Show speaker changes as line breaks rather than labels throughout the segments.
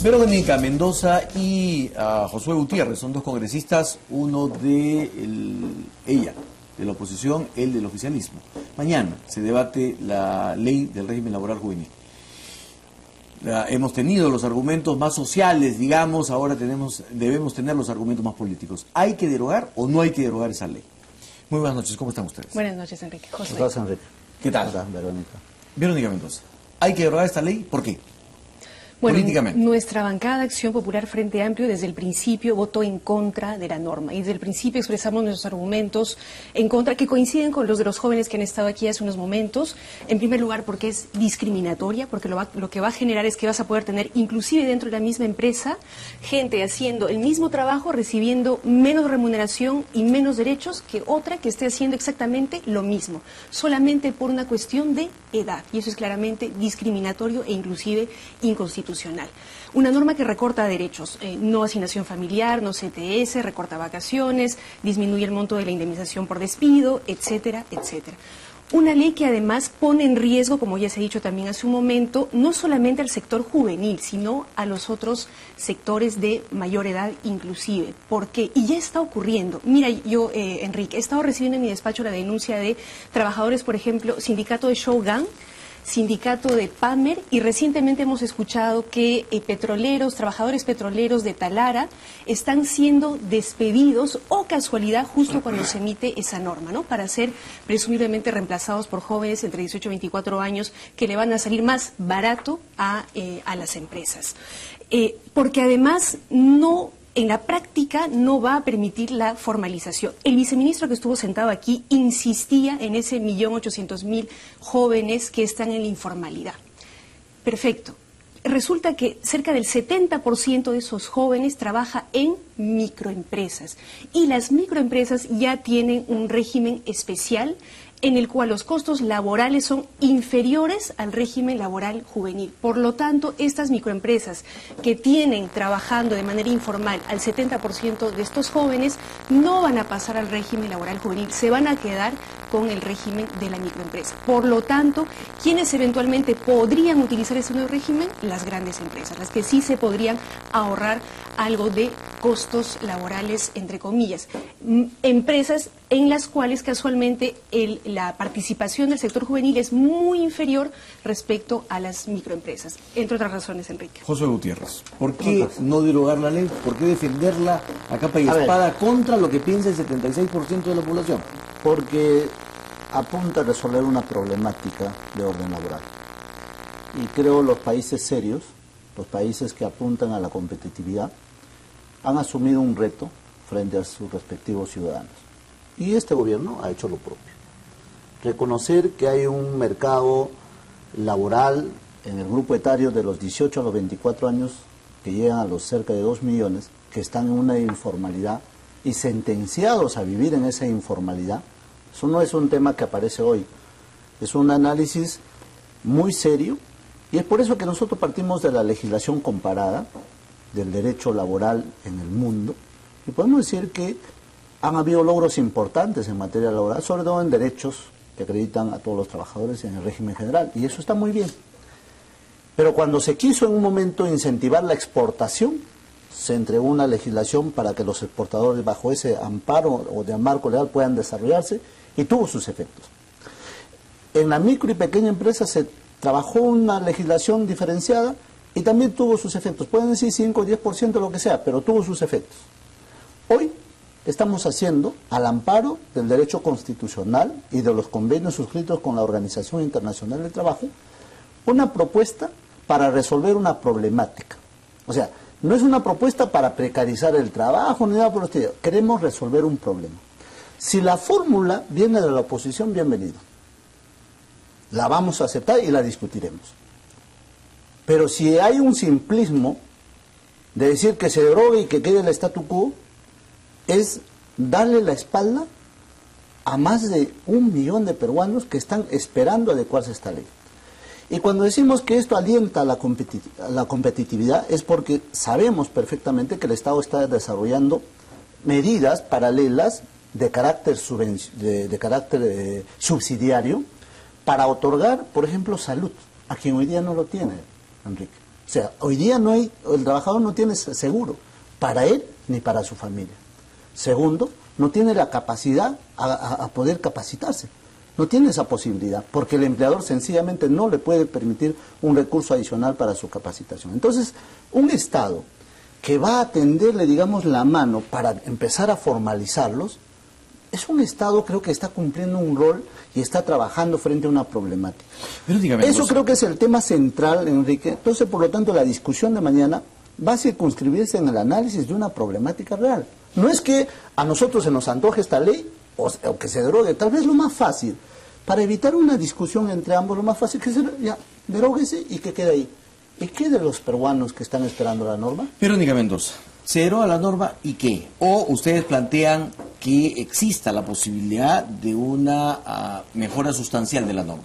Verónica Mendoza y Josué Gutiérrez son dos congresistas, uno de ella, de la oposición, él del oficialismo. Mañana se debate la ley del régimen laboral juvenil. Hemos tenido los argumentos más sociales, digamos, ahora debemos tener los argumentos más políticos. ¿Hay que derogar o no hay que derogar esa ley? Muy buenas noches, ¿cómo están ustedes?
Buenas noches, Enrique. José.
¿Cómo estás, Enrique?
¿Qué tal?
¿Cómo estás, Verónica?
Verónica Mendoza, ¿hay que derogar esta ley? ¿Por qué?
Bueno,
políticamente.
Nuestra bancada Acción Popular Frente Amplio desde el principio votó en contra de la norma y desde el principio expresamos nuestros argumentos en contra, que coinciden con los de los jóvenes que han estado aquí hace unos momentos. En primer lugar, porque es discriminatoria, porque lo que va a generar es que vas a poder tener, inclusive dentro de la misma empresa, gente haciendo el mismo trabajo, recibiendo menos remuneración y menos derechos que otra que esté haciendo exactamente lo mismo, solamente por una cuestión de edad. Y eso es claramente discriminatorio e inclusive inconstitucional. Una norma que recorta derechos, no asignación familiar, no CTS, recorta vacaciones, disminuye el monto de la indemnización por despido, etcétera, etcétera. Una ley que además pone en riesgo, como ya se ha dicho también hace un momento, no solamente al sector juvenil, sino a los otros sectores de mayor edad inclusive. ¿Por qué? Y ya está ocurriendo. Mira, yo, Enrique, he estado recibiendo en mi despacho la denuncia de trabajadores, por ejemplo, sindicato de Shogun, sindicato de Pamer, y recientemente hemos escuchado que trabajadores petroleros de Talara están siendo despedidos, o casualidad, justo cuando se emite esa norma, ¿no? Para ser presumiblemente reemplazados por jóvenes entre 18 y 24 años que le van a salir más barato a las empresas. Porque además en la práctica no va a permitir la formalización. El viceministro que estuvo sentado aquí insistía en ese 1.800.000 jóvenes que están en la informalidad. Perfecto. Resulta que cerca del 70% de esos jóvenes trabaja en microempresas, y las microempresas ya tienen un régimen especial en el cual los costos laborales son inferiores al régimen laboral juvenil. Por lo tanto, estas microempresas que tienen trabajando de manera informal al 70% de estos jóvenes no van a pasar al régimen laboral juvenil, se van a quedar con el régimen de la microempresa. Por lo tanto, ¿quiénes eventualmente podrían utilizar ese nuevo régimen? Las grandes empresas, las que sí se podrían ahorrar algo de costos laborales, entre comillas. Empresas en las cuales casualmente la participación del sector juvenil es muy inferior respecto a las microempresas, entre otras razones, Enrique.
José Gutiérrez, ¿por qué no derogar la ley? ¿Por qué defenderla a capa y espada contra lo que piensa el 76% de la población?
Porque apunta a resolver una problemática de orden laboral. Y creo los países serios, los países que apuntan a la competitividad, han asumido un reto frente a sus respectivos ciudadanos. Y este gobierno ha hecho lo propio. Reconocer que hay un mercado laboral en el grupo etario de los 18 a los 24 años, que llegan a los cerca de 2 millones, que están en una informalidad y sentenciados a vivir en esa informalidad. Eso no es un tema que aparece hoy, es un análisis muy serio, y es por eso que nosotros partimos de la legislación comparada del derecho laboral en el mundo, y podemos decir que han habido logros importantes en materia laboral, sobre todo en derechos que acreditan a todos los trabajadores en el régimen general, y eso está muy bien. Pero cuando se quiso en un momento incentivar la exportación, se entregó una legislación para que los exportadores bajo ese amparo o de marco legal puedan desarrollarse, y tuvo sus efectos. En la micro y pequeña empresa se trabajó una legislación diferenciada y también tuvo sus efectos. Pueden decir 5 o 10%, lo que sea, pero tuvo sus efectos. Hoy estamos haciendo, al amparo del derecho constitucional y de los convenios suscritos con la Organización Internacional del Trabajo, una propuesta para resolver una problemática. O sea, no es una propuesta para precarizar el trabajo ni nada por el estilo. Queremos resolver un problema. Si la fórmula viene de la oposición, bienvenido. La vamos a aceptar y la discutiremos. Pero si hay un simplismo de decir que se derogue y que quede el statu quo, es darle la espalda a más de 1 millón de peruanos que están esperando adecuarse a esta ley. Y cuando decimos que esto alienta a la competitividad, es porque sabemos perfectamente que el Estado está desarrollando medidas paralelas de carácter subsidiario para otorgar, por ejemplo, salud, a quien hoy día no lo tiene, Enrique. O sea, hoy día no hay, el trabajador no tiene seguro para él ni para su familia. Segundo, no tiene la capacidad a poder capacitarse. No tiene esa posibilidad, porque el empleador sencillamente no le puede permitir un recurso adicional para su capacitación. Entonces, un Estado que va a tenderle, digamos, la mano para empezar a formalizarlos, es un Estado, creo que está cumpliendo un rol y está trabajando frente a una problemática.
Pero dígame,
eso creo que es el tema central, Enrique. Entonces, por lo tanto, la discusión de mañana va a circunscribirse en el análisis de una problemática real. No es que a nosotros se nos antoje esta ley o que se derogue. Tal vez lo más fácil, para evitar una discusión entre ambos, lo más fácil que ya deróguese y que quede ahí. ¿Y qué de los peruanos que están esperando la norma?
Verónica Mendoza, ¿se deroga la norma y qué? ¿O ustedes plantean que exista la posibilidad de una mejora sustancial de la norma?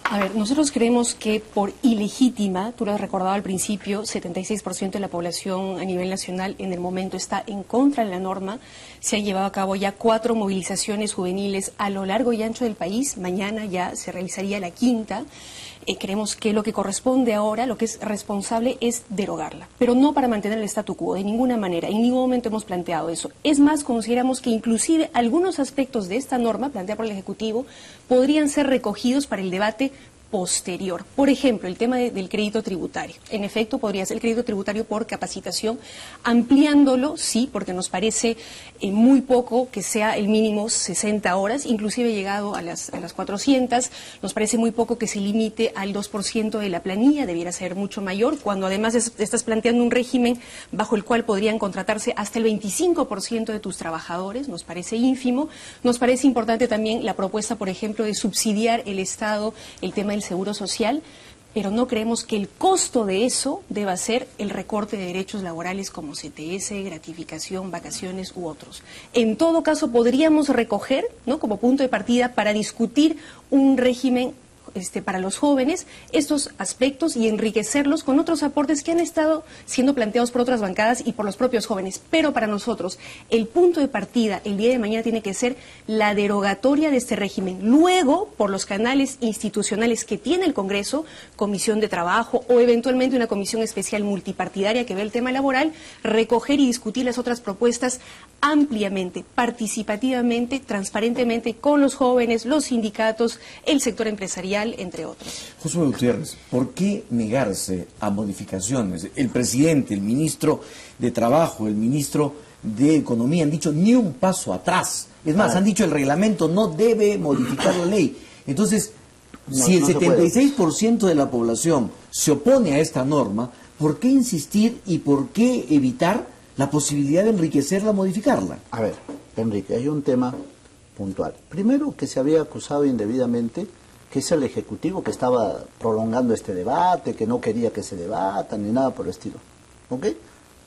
A ver, nosotros creemos que por ilegítima, tú lo has recordado al principio, 76% de la población a nivel nacional en el momento está en contra de la norma. Se han llevado a cabo ya 4 movilizaciones juveniles a lo largo y ancho del país. Mañana ya se realizaría la 5ª. Creemos que lo que corresponde ahora, lo que es responsable, es derogarla, pero no para mantener el statu quo, de ninguna manera. En ningún momento hemos planteado eso. Es más, consideramos que inclusive algunos aspectos de esta norma, planteada por el Ejecutivo, podrían ser recogidos para el debate posterior. Por ejemplo, el tema del crédito tributario. En efecto, podría ser el crédito tributario por capacitación, ampliándolo, sí, porque nos parece muy poco que sea el mínimo 60 horas, inclusive llegado a las 400. Nos parece muy poco que se limite al 2% de la planilla, debiera ser mucho mayor, cuando además estás planteando un régimen bajo el cual podrían contratarse hasta el 25% de tus trabajadores. Nos parece ínfimo. Nos parece importante también la propuesta, por ejemplo, de subsidiar el Estado el tema del seguro social, pero no creemos que el costo de eso deba ser el recorte de derechos laborales como CTS, gratificación, vacaciones u otros. En todo caso, podríamos recoger, ¿no?, como punto de partida para discutir un régimen para los jóvenes, estos aspectos y enriquecerlos con otros aportes que han estado siendo planteados por otras bancadas y por los propios jóvenes. Pero para nosotros, el punto de partida el día de mañana tiene que ser la derogatoria de este régimen. Luego, por los canales institucionales que tiene el Congreso, comisión de trabajo o eventualmente una comisión especial multipartidaria que ve el tema laboral, recoger y discutir las otras propuestas ampliamente, participativamente, transparentemente con los jóvenes, los sindicatos, el sector empresarial, entre otros.
Josué Gutiérrez, ¿por qué negarse a modificaciones? El presidente, el ministro de Trabajo, el ministro de Economía han dicho ni un paso atrás. Es más, han dicho el reglamento no debe modificar la ley. Entonces, si el 76% de la población se opone a esta norma, ¿por qué insistir y por qué evitar la posibilidad de enriquecerla, modificarla?
A ver, Enrique, hay un tema puntual. Primero, que se había acusado indebidamente que es el Ejecutivo que estaba prolongando este debate, que no quería que se debata, ni nada por el estilo. ¿Ok?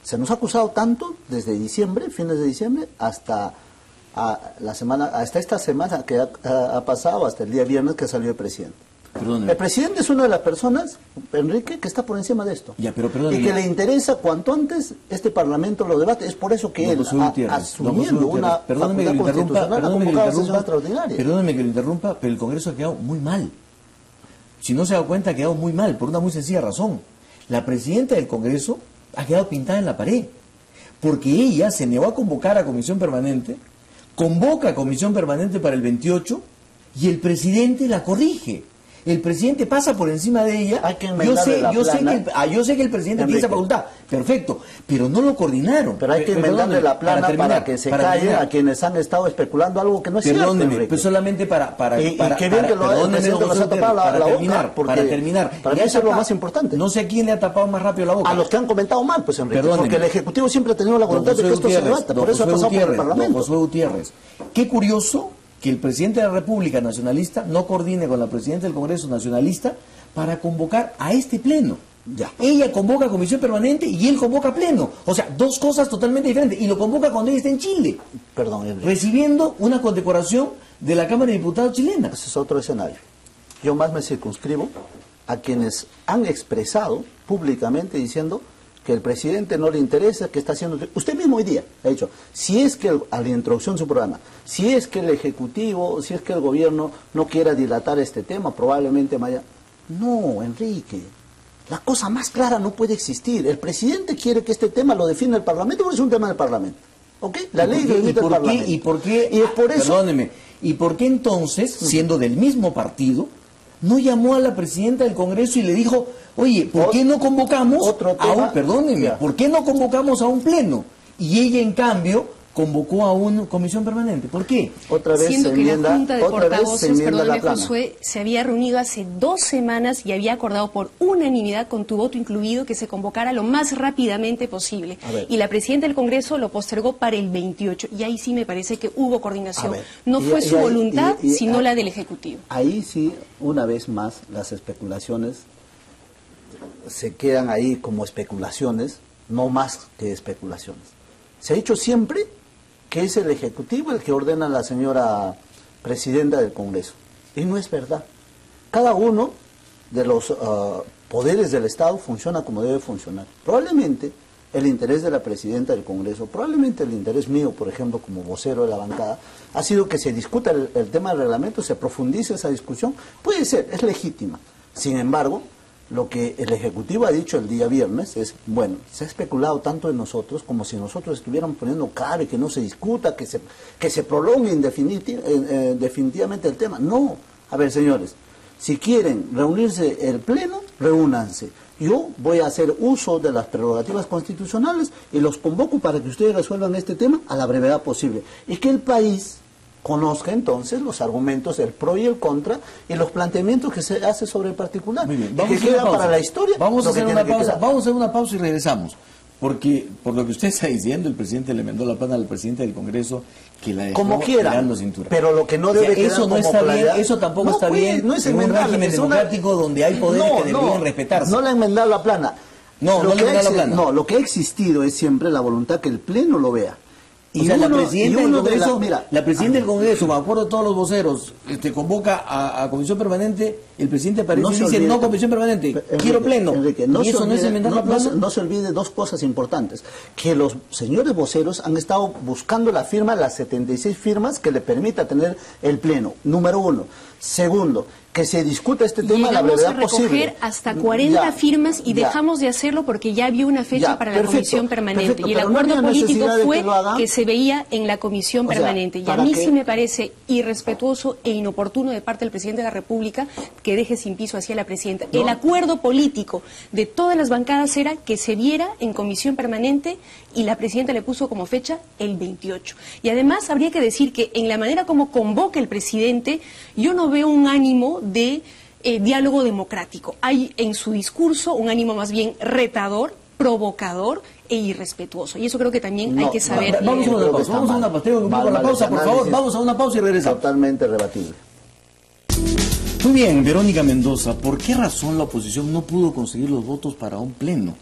Se nos ha acusado tanto desde diciembre, fines de diciembre, hasta esta semana que ha pasado, hasta el día viernes que salió el presidente.
Perdóneme.
El presidente es una de las personas, Enrique, que está por encima de esto.
Ya, pero perdóneme.
Y que le interesa cuanto antes este Parlamento lo debate. Es por eso que él, asumiendo una facultad constitucional, ha convocado a sesión extraordinaria.
Perdóneme que lo interrumpa, pero el Congreso ha quedado muy mal. Si no se da cuenta, ha quedado muy mal, por una muy sencilla razón. La presidenta del Congreso ha quedado pintada en la pared, porque ella se negó a convocar a comisión permanente, convoca a comisión permanente para el 28 y el presidente la corrige. El presidente pasa por encima de ella. Yo sé que el presidente tiene esa facultad, perfecto, pero no lo coordinaron.
Pero hay que enmendarle la plana para que se calle a quienes han estado especulando algo que no es cierto.
Perdóneme, pues solamente para terminar.
Para eso es lo más importante.
No sé a quién le ha tapado más rápido la boca.
A los que han comentado mal, pues, Enrique. Porque el Ejecutivo siempre ha tenido la voluntad de que esto se debata. Por eso ha pasado por el Parlamento.
Josué Gutiérrez, qué curioso que el presidente de la República nacionalista no coordine con la presidenta del Congreso nacionalista para convocar a este pleno. Ya. Ella convoca a comisión permanente y él convoca a pleno. O sea, dos cosas totalmente diferentes. Y lo convoca cuando ella está en Chile.
Perdón,
recibiendo una condecoración de la Cámara de Diputados chilena.
Ese es otro escenario. Yo más me circunscribo a quienes han expresado públicamente diciendo que el presidente no le interesa, que está haciendo... Usted mismo hoy día ha dicho, si es que a la introducción de su programa, si es que el Ejecutivo, si es que el Gobierno no quiera dilatar este tema, probablemente vaya... No, Enrique, La cosa más clara no puede existir. El presidente quiere que este tema lo defina el Parlamento, porque es un tema del Parlamento. ¿Ok? La ley lo emite el Parlamento.
¿Y por qué?
Y es por eso...
Perdóneme. ¿Y por qué entonces, siendo del mismo partido, no llamó a la presidenta del Congreso y le dijo, oye, ¿por qué no convocamos ¿por qué no convocamos a un pleno? Y ella, en cambio, convocó a una comisión permanente. ¿Por qué?
Otra vez
siendo
se
que
enmienda,
la Junta de Portavoces, perdóname,
plana.
Josué, se había reunido hace 2 semanas y había acordado por unanimidad, con tu voto incluido, que se convocara lo más rápidamente posible. Y la presidenta del Congreso lo postergó para el 28. Y ahí sí me parece que hubo coordinación. No fue su voluntad, sino la del Ejecutivo.
Ahí sí, una vez más, las especulaciones se quedan ahí como especulaciones, no más que especulaciones. Se ha dicho siempre que es el Ejecutivo el que ordena a la señora presidenta del Congreso. Y no es verdad. Cada uno de los poderes del Estado funciona como debe funcionar. Probablemente el interés de la presidenta del Congreso, probablemente el interés mío, por ejemplo, como vocero de la bancada, ha sido que se discuta el tema del reglamento, se profundice esa discusión. Puede ser, es legítima. Sin embargo, lo que el Ejecutivo ha dicho el día viernes es, bueno, se ha especulado tanto en nosotros como si nosotros estuviéramos poniendo cara y que no se discuta, que se prolongue definitivamente el tema. No. A ver, señores, si quieren reunirse el Pleno, reúnanse. Yo voy a hacer uso de las prerrogativas constitucionales y los convoco para que ustedes resuelvan este tema a la brevedad posible. Y que el país conozca entonces los argumentos, el pro y el contra, y los planteamientos que se hace sobre el particular.
Muy bien,
que queda para la historia.
Vamos a hacer una pausa y regresamos. Porque, por lo que usted está diciendo, el presidente le mandó la plana al presidente del Congreso que la dejó
como quiera,
tirando cintura.
Pero lo que no debe quedar
eso no está bien, eso tampoco está bien
no es
en un régimen democrático donde hay poderes que deberían respetarse.
No le han enmendado la plana.
No le han enmendado la plana.
No, lo que ha existido es siempre la voluntad que el Pleno lo vea.
Y la presidenta del Congreso, la presidenta del Congreso, me acuerdo de todos los voceros, convoca a comisión permanente, el presidente aparece y dice, no comisión permanente, quiero pleno.
Enrique,
¿Y eso no es enmendar la plana?
No se olvide dos cosas importantes, que los señores voceros han estado buscando la firma, las 76 firmas que le permita tener el pleno, número 1. Segundo, que se discuta este tema a la brevedad posible.
Llegamos a recoger hasta 40 firmas y dejamos de hacerlo porque ya había una fecha para la comisión permanente. Y el acuerdo político fue que se veía en la comisión permanente. Y a mí sí me parece irrespetuoso e inoportuno de parte del presidente de la República que deje sin piso así a la presidenta. El acuerdo político de todas las bancadas era que se viera en comisión permanente y la presidenta le puso como fecha el 28. Y además habría que decir que en la manera como convoca el presidente, yo no veo un ánimo de diálogo democrático. Hay en su discurso un ánimo más bien retador, provocador e irrespetuoso. Y eso creo que también hay que saber.
Vamos a una pausa, por favor. Vamos a una pausa y regresamos.
Totalmente rebatible.
Muy bien, Verónica Mendoza, ¿por qué razón la oposición no pudo conseguir los votos para un pleno?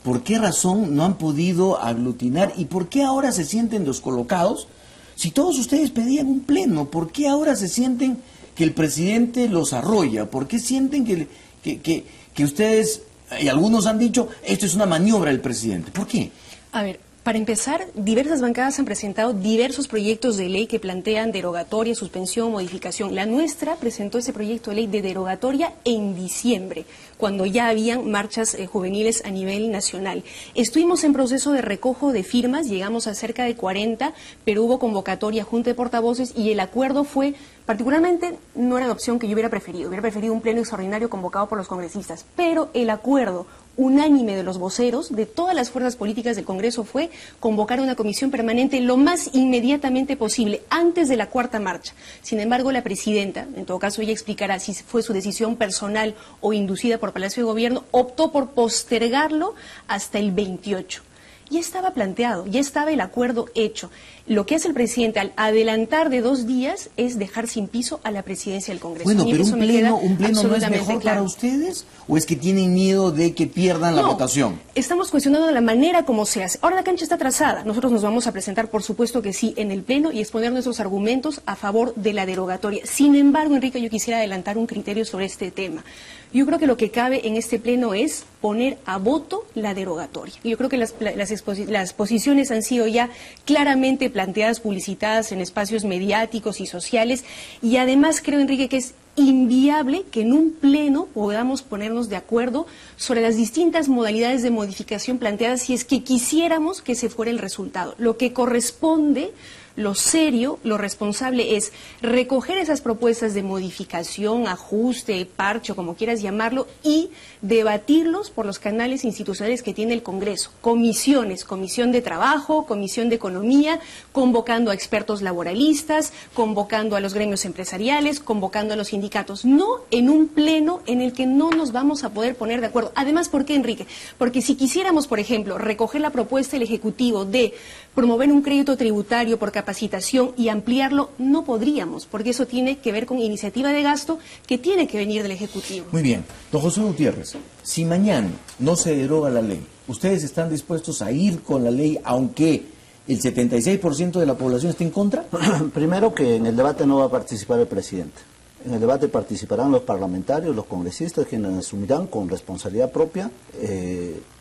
¿Por qué razón no han podido aglutinar? ¿Y por qué ahora se sienten descolocados? Si todos ustedes pedían un pleno, ¿por qué ahora se sienten que el presidente los arrolla? ¿Por qué sienten que ustedes, y algunos han dicho, esto es una maniobra del presidente? ¿Por qué?
A ver, para empezar, diversas bancadas han presentado diversos proyectos de ley que plantean derogatoria, suspensión, modificación. La nuestra presentó ese proyecto de ley de derogatoria en diciembre, cuando ya habían marchas juveniles a nivel nacional. Estuvimos en proceso de recojo de firmas, llegamos a cerca de 40, pero hubo convocatoria, junta de portavoces, y el acuerdo fue, particularmente, no era la opción que yo hubiera preferido un pleno extraordinario convocado por los congresistas, pero el acuerdo unánime de los voceros de todas las fuerzas políticas del Congreso fue convocar una comisión permanente lo más inmediatamente posible, antes de la cuarta marcha. Sin embargo, la presidenta, en todo caso ella explicará si fue su decisión personal o inducida por Palacio de Gobierno, optó por postergarlo hasta el 28. Ya estaba planteado, ya estaba el acuerdo hecho. Lo que hace el presidente al adelantar de 2 días es dejar sin piso a la presidencia del Congreso.
Bueno, pero un pleno no es mejor
claro
para ustedes, ¿o es que tienen miedo de que pierdan la votación?
Estamos cuestionando la manera como se hace. Ahora la cancha está trazada. Nosotros nos vamos a presentar, por supuesto que sí, en el pleno y exponer nuestros argumentos a favor de la derogatoria. Sin embargo, Enrique, yo quisiera adelantar un criterio sobre este tema. Yo creo que lo que cabe en este pleno es poner a voto la derogatoria. Yo creo que las posiciones han sido ya claramente planteadas, publicitadas en espacios mediáticos y sociales, y además creo, Enrique, que es inviable que en un pleno podamos ponernos de acuerdo sobre las distintas modalidades de modificación planteadas si es que quisiéramos que se fuera el resultado. Lo que corresponde, lo serio, lo responsable es recoger esas propuestas de modificación, ajuste, parche, como quieras llamarlo, y debatirlos por los canales institucionales que tiene el Congreso. Comisiones, comisión de trabajo, comisión de economía, convocando a expertos laboralistas, convocando a los gremios empresariales, convocando a los sindicatos. No en un pleno en el que no nos vamos a poder poner de acuerdo. Además, ¿por qué, Enrique? Porque si quisiéramos, por ejemplo, recoger la propuesta del Ejecutivo de promover un crédito tributario por capacitación y ampliarlo, no podríamos, porque eso tiene que ver con iniciativa de gasto que tiene que venir del Ejecutivo.
Muy bien. Don José Gutiérrez, si mañana no se deroga la ley, ¿ustedes están dispuestos a ir con la ley aunque el 76% de la población esté en contra?
Primero, que en el debate no va a participar el presidente. En el debate participarán los parlamentarios, los congresistas, quienes asumirán con responsabilidad propia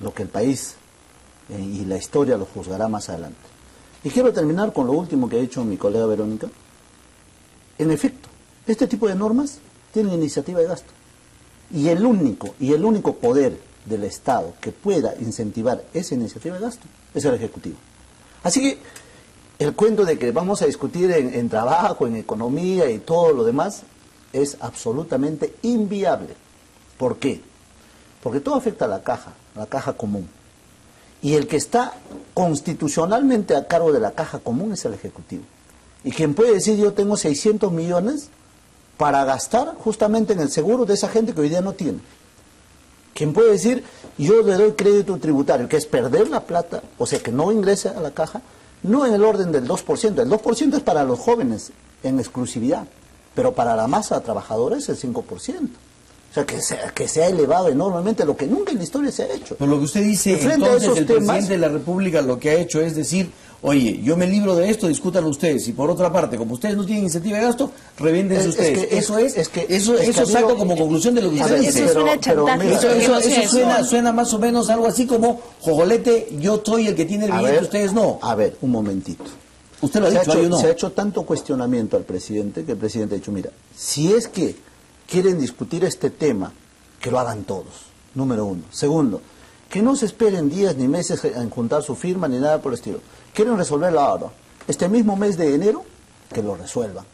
lo que el país y la historia lo juzgará más adelante. Y quiero terminar con lo último que ha dicho mi colega Verónica. En efecto, este tipo de normas tienen iniciativa de gasto. Y el único poder del Estado que pueda incentivar esa iniciativa de gasto es el Ejecutivo. Así que el cuento de que vamos a discutir en trabajo, en economía y todo lo demás es absolutamente inviable. ¿Por qué? Porque todo afecta a la caja común. Y el que está constitucionalmente a cargo de la caja común es el Ejecutivo. Y quien puede decir, yo tengo 600 millones para gastar justamente en el seguro de esa gente que hoy día no tiene. Quien puede decir, yo le doy crédito tributario, que es perder la plata, o sea, que no ingrese a la caja, no en el orden del 2%. El 2% es para los jóvenes en exclusividad, pero para la masa trabajadora es el 5%. O sea, que se ha elevado enormemente, lo que nunca en la historia se ha hecho.
Pero lo que usted dice, entonces el presidente de la República lo que ha hecho es decir, oye, yo me libro de esto, discútanlo ustedes, y por otra parte, como ustedes no tienen iniciativa de gasto, revéndense ustedes. Eso saco como conclusión de lo que usted dice.
Eso suena chantaje.
Eso suena más o menos algo así como, jojolete, yo soy el que tiene el billete, ustedes no.
A ver, un momentito.
Usted lo ha dicho, yo no.
Se ha hecho tanto cuestionamiento al presidente, que el presidente ha dicho, mira, si es que quieren discutir este tema, que lo hagan todos, número uno. Segundo, que no se esperen días ni meses en juntar su firma ni nada por el estilo. Quieren resolverlo ahora, este mismo mes de enero, que lo resuelvan.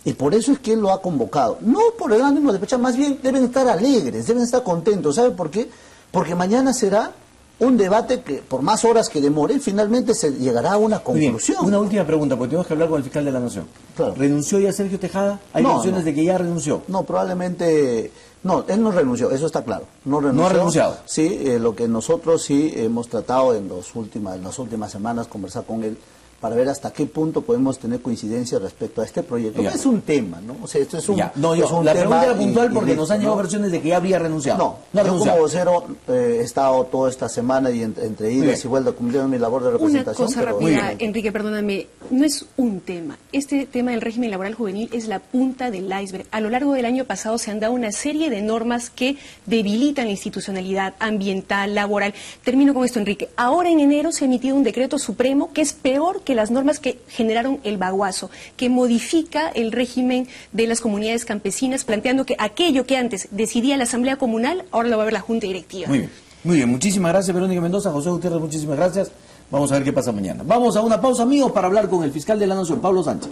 Y por eso es que él lo ha convocado. No por el ánimo de fecha, más bien deben estar alegres, deben estar contentos. ¿Sabe por qué? Porque mañana será un debate que, por más horas que demore, finalmente se llegará a una conclusión.
Bien, una última pregunta, porque tenemos que hablar con el fiscal de la Nación. Claro. ¿Renunció ya Sergio Tejada? ¿Hay versiones de que ya renunció?
No, probablemente... No, él no renunció, eso está claro. No renunció.
¿No ha renunciado?
Sí, lo que nosotros sí hemos tratado en las últimas semanas, conversar con él, para ver hasta qué punto podemos tener coincidencia respecto a este proyecto.
Ya.
Es un tema, ¿no? O sea, esto es un,
ya. No,
es un
la
tema
pregunta era puntual porque nos han llegado
¿no?
versiones de que ya habría renunciado.
No, yo como vocero he estado toda esta semana y entre idas y vueltas cumpliendo mi labor de representación.
Una cosa rápida, Enrique, perdóname, no es un tema. Este tema del régimen laboral juvenil es la punta del iceberg. A lo largo del año pasado se han dado una serie de normas que debilitan la institucionalidad ambiental, laboral. Termino con esto, Enrique. Ahora en enero se ha emitido un decreto supremo que es peor que las normas que generaron el baguazo, que modifica el régimen de las comunidades campesinas, planteando que aquello que antes decidía la Asamblea Comunal, ahora lo va a ver la Junta Directiva.
Muy bien. Muchísimas gracias, Verónica Mendoza. José Gutiérrez, muchísimas gracias. Vamos a ver qué pasa mañana. Vamos a una pausa, amigos, para hablar con el fiscal de la Nación, Pablo Sánchez.